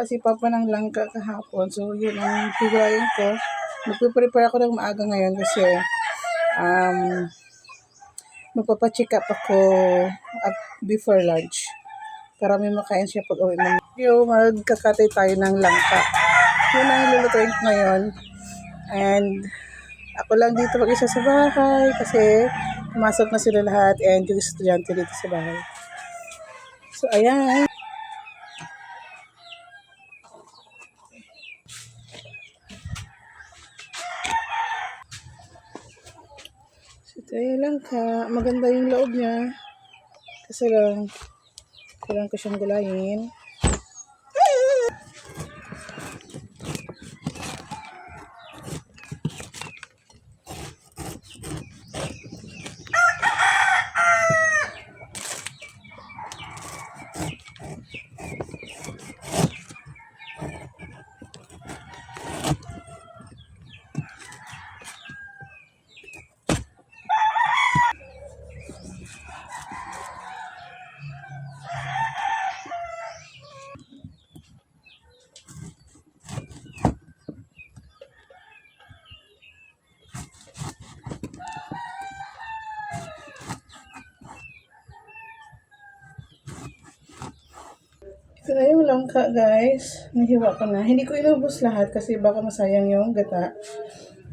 Si Papa ng langka kahapon. So, yun ang hiwain ko. Magpe-prepare ako ng maaga ngayon kasi magpapacheck up ako before lunch para may makain siya pag uwi mo. Yung magkakatay tayo ng langka. Yun ang lulutuin ko ngayon. And ako lang dito mag-isa sa bahay kasi pumasok na sila lahat and yung estudyante dito sa bahay. So, ayan. Ito yung langka. Maganda yung loob niya. Kasi lang, kailangan ko siyang gulayin. So, yung langka guys, nahiwa ko na. Hindi ko inubos lahat kasi baka masayang yung gata.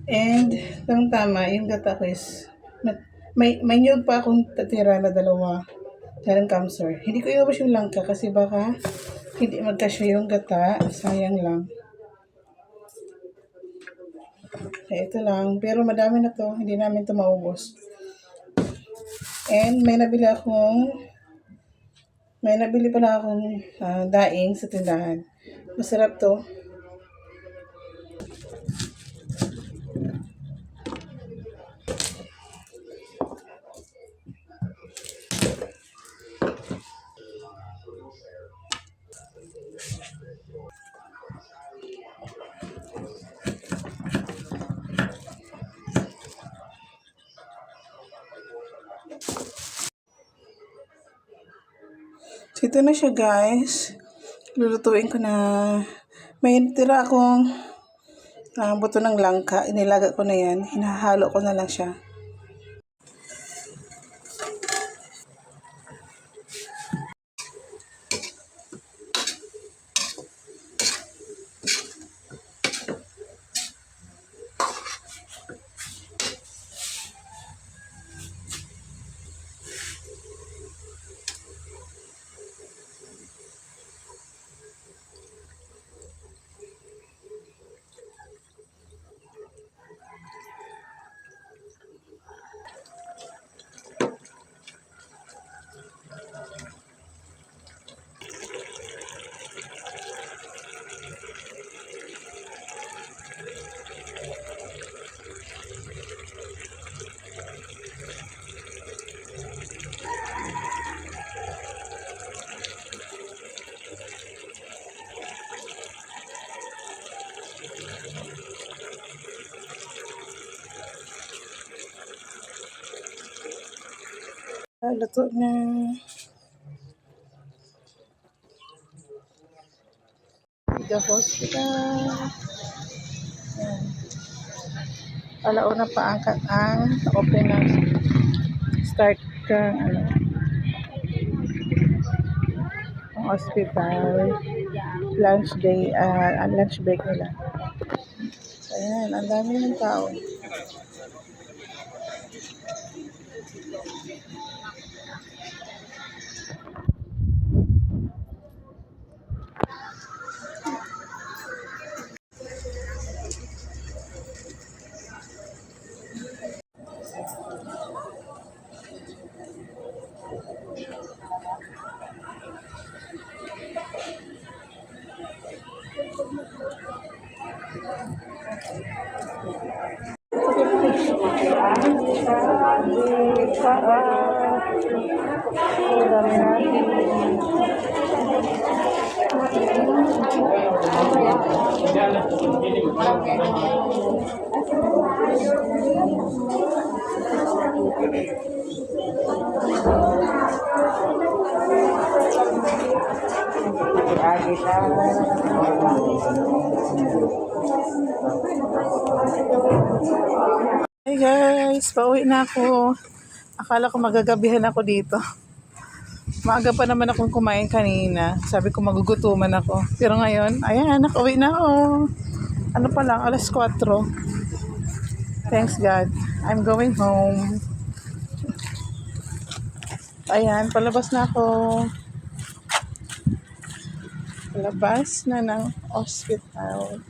And, tama, yung gata ko is, may nyug pa akong tatira na dalawa. Galing Kamsor. Hindi ko inubos yung langka kasi baka hindi magkasya yung gata. Sayang lang. Kaya ito lang. Pero madami na to. Hindi namin to maubos. And, may nabili pala akong daing sa tindahan. Masarap to. So, ito na siya guys. Lulutuin ko na. May tira akong buto ng langka. Inilaga ko na yan. Hinahalo ko na lang siya. Luto na. The hospital. Ayan. Alauna pa ang open na start kang ang hospital. Lunch break nila. So, ayan, ang dami ng tao. Hey guys, pauwi na ako. Akala ko magagabihan ako dito. Maaga pa naman akong kumain kanina. Sabi ko magugutuman ako. Pero ngayon, ayan, nakauwi na ako. Ano pa lang, alas 4. Thanks God. I'm going home. Ayan, palabas na ako. Palabas na ng hospital.